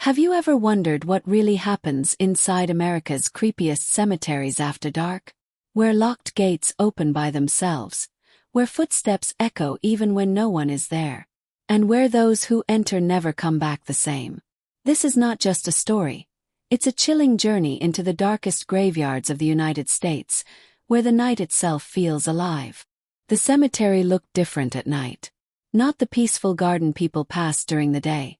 Have you ever wondered what really happens inside America's creepiest cemeteries after dark? Where locked gates open by themselves, where footsteps echo even when no one is there, and where those who enter never come back the same. This is not just a story. It's a chilling journey into the darkest graveyards of the United States, where the night itself feels alive. The cemetery looked different at night. Not the peaceful garden people pass during the day,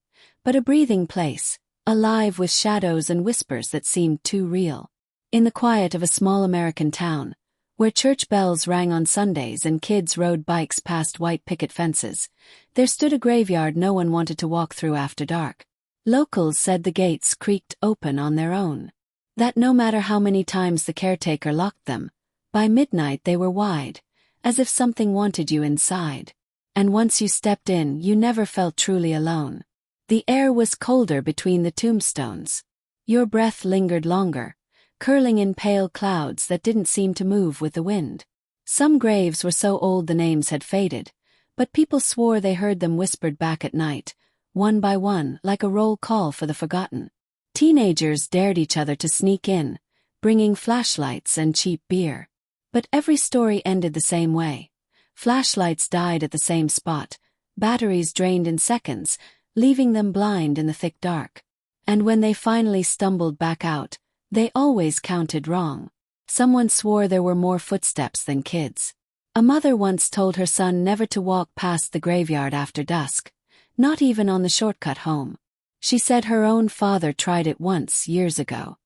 but a breathing place, alive with shadows and whispers that seemed too real. In the quiet of a small American town, where church bells rang on Sundays and kids rode bikes past white picket fences, there stood a graveyard no one wanted to walk through after dark. Locals said the gates creaked open on their own. That no matter how many times the caretaker locked them, by midnight they were wide, as if something wanted you inside. And once you stepped in, you never felt truly alone. The air was colder between the tombstones. Your breath lingered longer, curling in pale clouds that didn't seem to move with the wind. Some graves were so old the names had faded, but people swore they heard them whispered back at night, one by one, like a roll call for the forgotten. Teenagers dared each other to sneak in, bringing flashlights and cheap beer. But every story ended the same way. Flashlights died at the same spot, batteries drained in seconds, leaving them blind in the thick dark. And when they finally stumbled back out, they always counted wrong. Someone swore there were more footsteps than kids. A mother once told her son never to walk past the graveyard after dusk, not even on the shortcut home. She said her own father tried it once years ago.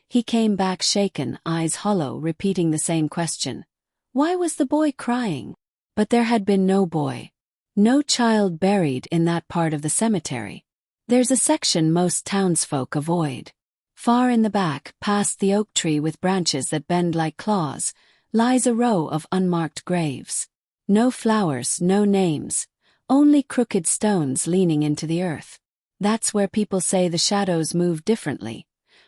He came back shaken, eyes hollow, repeating the same question. Why was the boy crying? But there had been no boy. No child buried in that part of the cemetery. There's a section most townsfolk avoid. Far in the back, past the oak tree with branches that bend like claws, lies a row of unmarked graves. No flowers, no names, only crooked stones leaning into the earth. That's where people say the shadows move differently,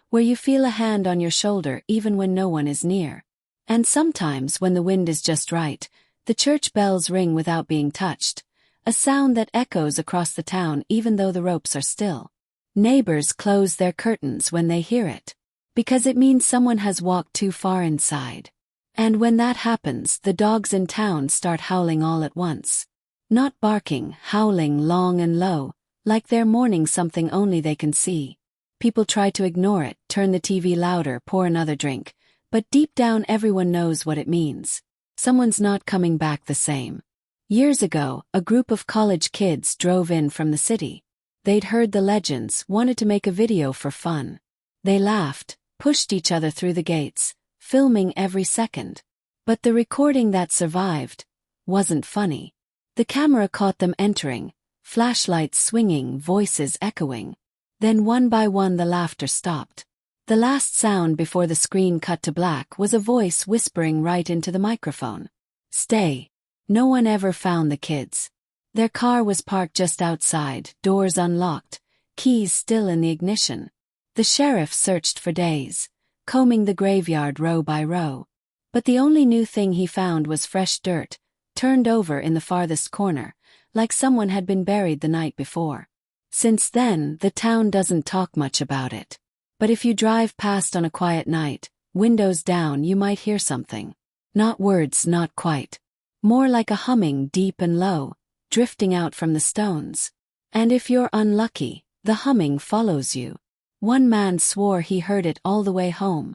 where you feel a hand on your shoulder even when no one is near. And sometimes when the wind is just right, the church bells ring without being touched, a sound that echoes across the town even though the ropes are still. Neighbors close their curtains when they hear it, because it means someone has walked too far inside. And when that happens, the dogs in town start howling all at once. Not barking, howling long and low, like they're mourning something only they can see. People try to ignore it, turn the TV louder, pour another drink, but deep down everyone knows what it means. Someone's not coming back the same. Years ago, a group of college kids drove in from the city. They'd heard the legends, wanted to make a video for fun. They laughed, pushed each other through the gates, filming every second. But the recording that survived wasn't funny. The camera caught them entering, flashlights swinging, voices echoing. Then one by one the laughter stopped. The last sound before the screen cut to black was a voice whispering right into the microphone. Stay. No one ever found the kids. Their car was parked just outside, doors unlocked, keys still in the ignition. The sheriff searched for days, combing the graveyard row by row. But the only new thing he found was fresh dirt, turned over in the farthest corner, like someone had been buried the night before. Since then, the town doesn't talk much about it. But if you drive past on a quiet night, windows down, you might hear something. Not words, not quite. More like a humming deep and low, drifting out from the stones. And if you're unlucky, the humming follows you. One man swore he heard it all the way home.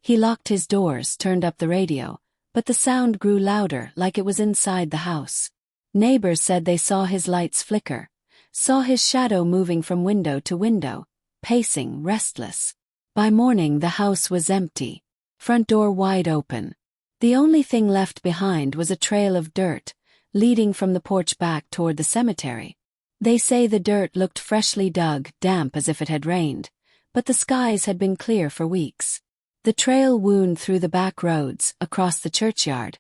He locked his doors, turned up the radio, but the sound grew louder, like it was inside the house. Neighbors said they saw his lights flicker, saw his shadow moving from window to window, pacing, restless. By morning the house was empty, front door wide open. The only thing left behind was a trail of dirt, leading from the porch back toward the cemetery. They say the dirt looked freshly dug, damp as if it had rained, but the skies had been clear for weeks. The trail wound through the back roads, across the churchyard,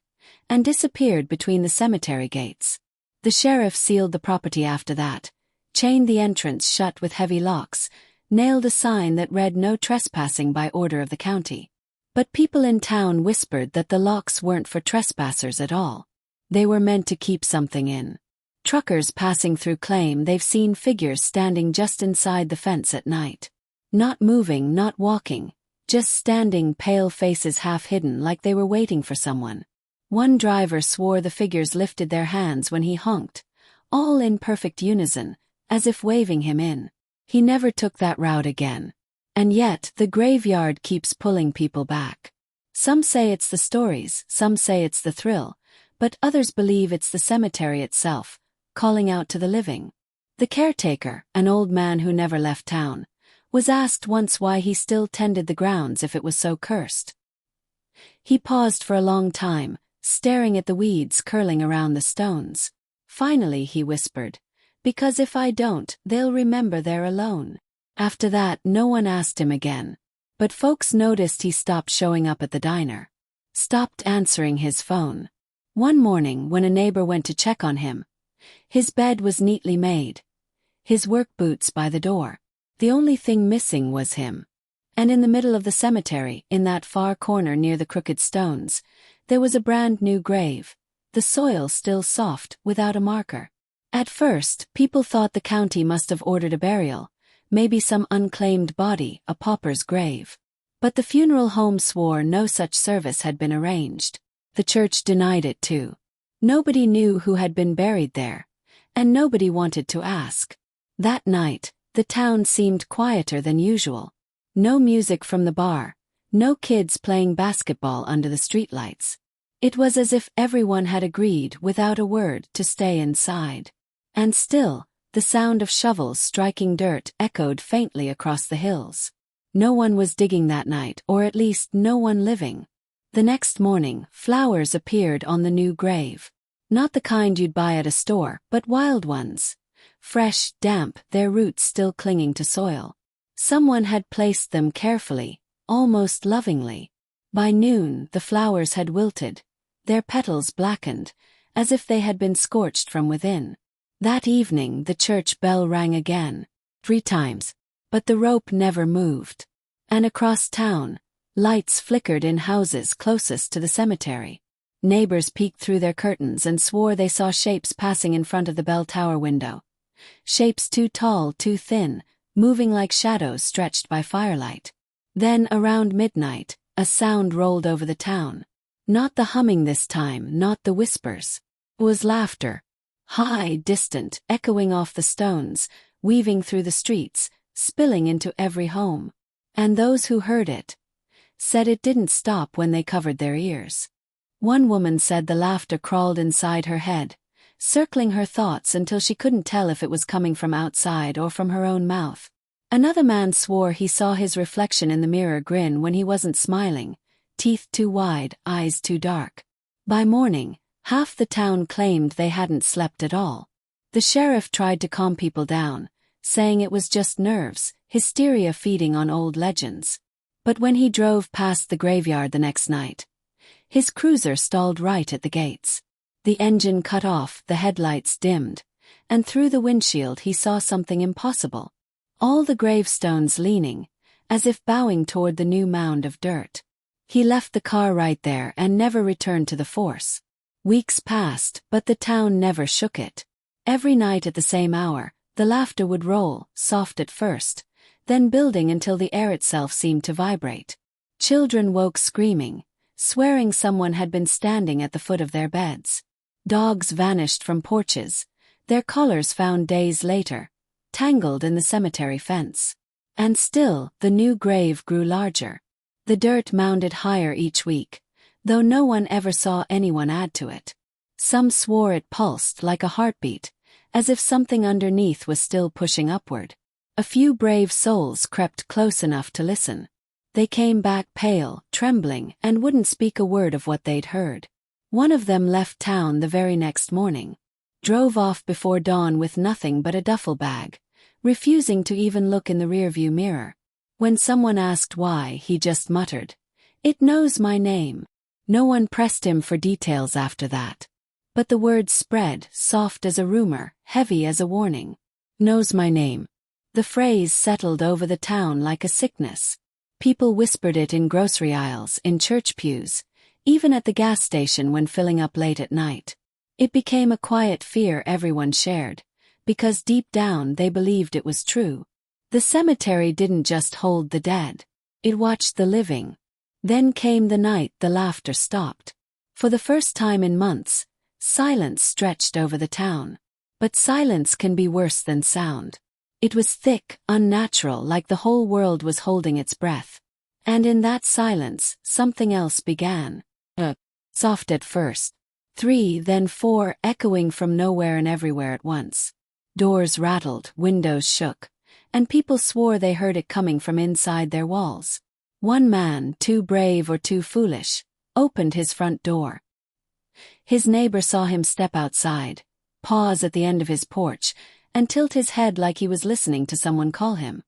and disappeared between the cemetery gates. The sheriff sealed the property after that, chained the entrance shut with heavy locks, nailed a sign that read no trespassing by order of the county. But people in town whispered that the locks weren't for trespassers at all. They were meant to keep something in. Truckers passing through claim they've seen figures standing just inside the fence at night. Not moving, not walking, just standing, pale faces half hidden like they were waiting for someone. One driver swore the figures lifted their hands when he honked, all in perfect unison, as if waving him in. He never took that route again. And yet, the graveyard keeps pulling people back. Some say it's the stories, some say it's the thrill, but others believe it's the cemetery itself, calling out to the living. The caretaker, an old man who never left town, was asked once why he still tended the grounds if it was so cursed. He paused for a long time, staring at the weeds curling around the stones. Finally he whispered, "Because if I don't, they'll remember they're alone." After that, no one asked him again. But folks noticed he stopped showing up at the diner. Stopped answering his phone. One morning when a neighbor went to check on him, his bed was neatly made. His work boots by the door. The only thing missing was him. And in the middle of the cemetery, in that far corner near the crooked stones, there was a brand new grave, the soil still soft, without a marker. At first, people thought the county must have ordered a burial, maybe some unclaimed body, a pauper's grave. But the funeral home swore no such service had been arranged. The church denied it too. Nobody knew who had been buried there, and nobody wanted to ask. That night, the town seemed quieter than usual. No music from the bar, no kids playing basketball under the streetlights. It was as if everyone had agreed without a word to stay inside. And still, the sound of shovels striking dirt echoed faintly across the hills. No one was digging that night, or at least no one living. The next morning, flowers appeared on the new grave. Not the kind you'd buy at a store, but wild ones. Fresh, damp, their roots still clinging to soil. Someone had placed them carefully, almost lovingly. By noon, the flowers had wilted, their petals blackened, as if they had been scorched from within. That evening the church bell rang again, 3 times, but the rope never moved. And across town, lights flickered in houses closest to the cemetery. Neighbors peeked through their curtains and swore they saw shapes passing in front of the bell tower window. Shapes too tall, too thin, moving like shadows stretched by firelight. Then, around midnight, a sound rolled over the town. Not the humming this time, not the whispers. It was laughter. High, distant, echoing off the stones, weaving through the streets, spilling into every home. And those who heard it said it didn't stop when they covered their ears. One woman said the laughter crawled inside her head, circling her thoughts until she couldn't tell if it was coming from outside or from her own mouth. Another man swore he saw his reflection in the mirror grin when he wasn't smiling, teeth too wide, eyes too dark. By morning, half the town claimed they hadn't slept at all. The sheriff tried to calm people down, saying it was just nerves, hysteria feeding on old legends. But when he drove past the graveyard the next night, his cruiser stalled right at the gates. The engine cut off, the headlights dimmed, and through the windshield he saw something impossible. All the gravestones leaning, as if bowing toward the new mound of dirt. He left the car right there and never returned to the force. Weeks passed, but the town never shook it. Every night at the same hour, the laughter would roll, soft at first, then building until the air itself seemed to vibrate. Children woke screaming, swearing someone had been standing at the foot of their beds. Dogs vanished from porches, their collars found days later, tangled in the cemetery fence. And still, the new grave grew larger. The dirt mounded higher each week, though no one ever saw anyone add to it. Some swore it pulsed like a heartbeat, as if something underneath was still pushing upward. A few brave souls crept close enough to listen. They came back pale, trembling, and wouldn't speak a word of what they'd heard. One of them left town the very next morning. Drove off before dawn with nothing but a duffel bag, refusing to even look in the rearview mirror. When someone asked why, he just muttered, "It knows my name." No one pressed him for details after that. But the word spread, soft as a rumor, heavy as a warning. "Knows my name." The phrase settled over the town like a sickness. People whispered it in grocery aisles, in church pews, even at the gas station when filling up late at night. It became a quiet fear everyone shared, because deep down they believed it was true. The cemetery didn't just hold the dead. It watched the living. Then came the night the laughter stopped. For the first time in months, silence stretched over the town. But silence can be worse than sound. It was thick, unnatural, like the whole world was holding its breath. And in that silence, something else began. Soft at first. 3, then 4, echoing from nowhere and everywhere at once. Doors rattled, windows shook, and people swore they heard it coming from inside their walls. One man, too brave or too foolish, opened his front door. His neighbor saw him step outside, pause at the end of his porch, and tilt his head like he was listening to someone call him.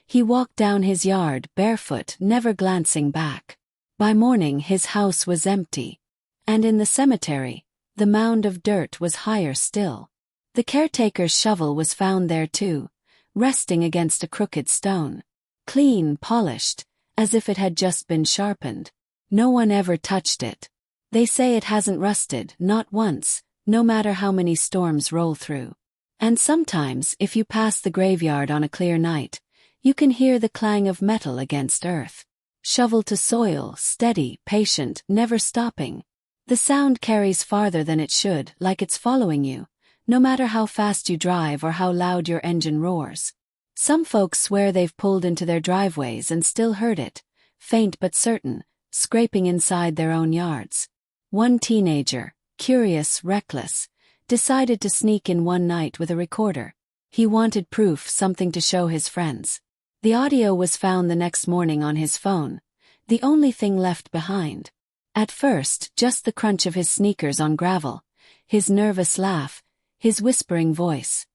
He walked down his yard, barefoot, never glancing back. By morning his house was empty. And in the cemetery, the mound of dirt was higher still. The caretaker's shovel was found there too, resting against a crooked stone. Clean, polished, as if it had just been sharpened. No one ever touched it. They say it hasn't rusted, not once, no matter how many storms roll through. And sometimes, if you pass the graveyard on a clear night, you can hear the clang of metal against earth. Shovel to soil, steady, patient, never stopping. The sound carries farther than it should, like it's following you, no matter how fast you drive or how loud your engine roars. Some folks swear they've pulled into their driveways and still heard it, faint but certain, scraping inside their own yards. One teenager, curious, reckless, decided to sneak in one night with a recorder. He wanted proof, something to show his friends. The audio was found the next morning on his phone, the only thing left behind. At first, just the crunch of his sneakers on gravel, his nervous laugh, his whispering voice.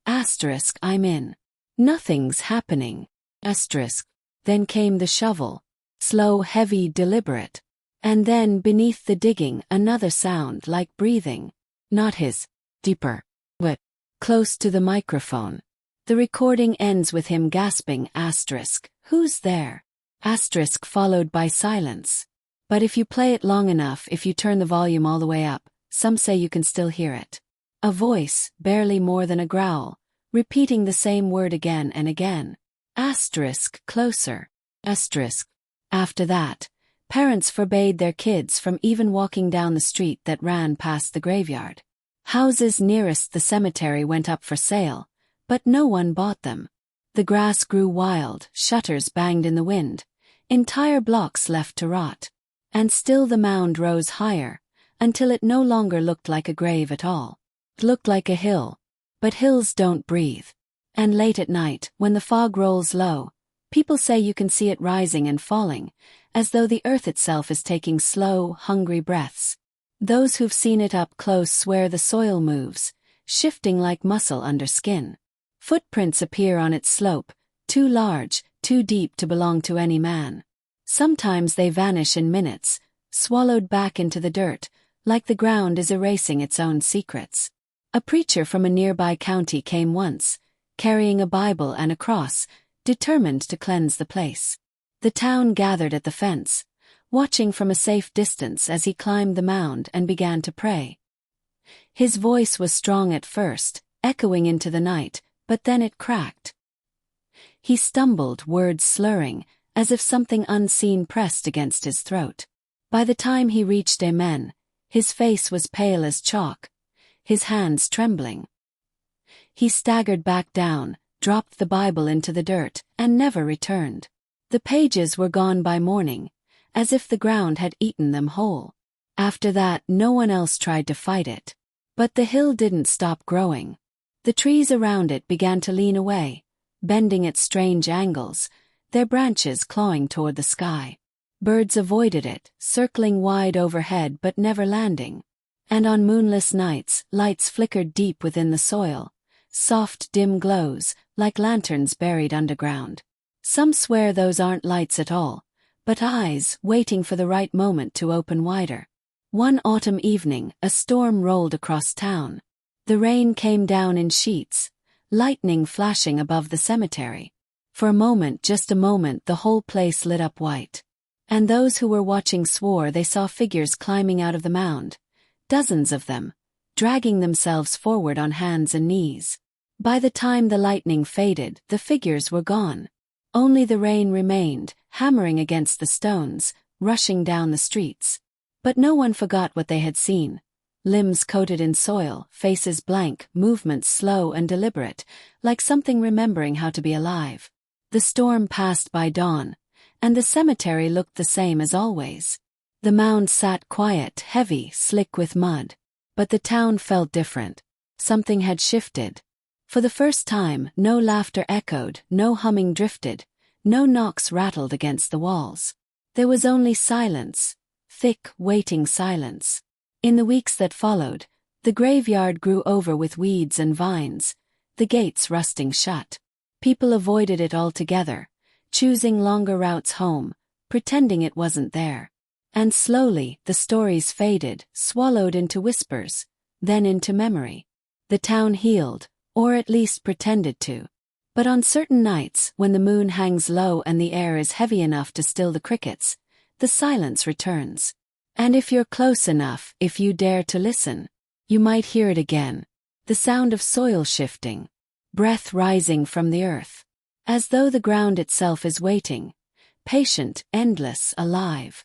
Asterisk, I'm in. Nothing's happening. Asterisk. Then came the shovel. Slow, heavy, deliberate. And then, beneath the digging, another sound like breathing. Not his. Deeper. But close to the microphone. The recording ends with him gasping, asterisk, who's there? Asterisk followed by silence. But if you play it long enough, if you turn the volume all the way up, some say you can still hear it. A voice, barely more than a growl, repeating the same word again and again. Asterisk, closer. Asterisk. After that, parents forbade their kids from even walking down the street that ran past the graveyard. Houses nearest the cemetery went up for sale, but no one bought them. The grass grew wild, shutters banged in the wind, entire blocks left to rot. And still the mound rose higher, until it no longer looked like a grave at all. It looked like a hill. But hills don't breathe. And late at night, when the fog rolls low, people say you can see it rising and falling, as though the earth itself is taking slow, hungry breaths. Those who've seen it up close swear the soil moves, shifting like muscle under skin. Footprints appear on its slope, too large, too deep to belong to any man. Sometimes they vanish in minutes, swallowed back into the dirt, like the ground is erasing its own secrets. A preacher from a nearby county came once, carrying a Bible and a cross, determined to cleanse the place. The town gathered at the fence, watching from a safe distance as he climbed the mound and began to pray. His voice was strong at first, echoing into the night, but then it cracked. He stumbled, words slurring, as if something unseen pressed against his throat. By the time he reached amen, his face was pale as chalk, his hands trembling. He staggered back down, dropped the Bible into the dirt, and never returned. The pages were gone by morning, as if the ground had eaten them whole. After that, no one else tried to fight it. But the hill didn't stop growing. The trees around it began to lean away, bending at strange angles, their branches clawing toward the sky. Birds avoided it, circling wide overhead but never landing. And on moonless nights, lights flickered deep within the soil, soft dim glows, like lanterns buried underground. Some swear those aren't lights at all, but eyes waiting for the right moment to open wider. One autumn evening, a storm rolled across town. The rain came down in sheets, lightning flashing above the cemetery. For a moment, just a moment, the whole place lit up white. And those who were watching swore they saw figures climbing out of the mound, dozens of them, dragging themselves forward on hands and knees. By the time the lightning faded, the figures were gone. Only the rain remained, hammering against the stones, rushing down the streets. But no one forgot what they had seen. Limbs coated in soil, faces blank, movements slow and deliberate, like something remembering how to be alive. The storm passed by dawn, and the cemetery looked the same as always. The mound sat quiet, heavy, slick with mud. But the town felt different. Something had shifted. For the first time, no laughter echoed, no humming drifted, no knocks rattled against the walls. There was only silence, thick, waiting silence. In the weeks that followed, the graveyard grew over with weeds and vines, the gates rusting shut. People avoided it altogether, choosing longer routes home, pretending it wasn't there. And slowly, the stories faded, swallowed into whispers, then into memory. The town healed, or at least pretended to. But on certain nights, when the moon hangs low and the air is heavy enough to still the crickets, the silence returns. And if you're close enough, if you dare to listen, you might hear it again. The sound of soil shifting, breath rising from the earth. As though the ground itself is waiting, patient, endless, alive.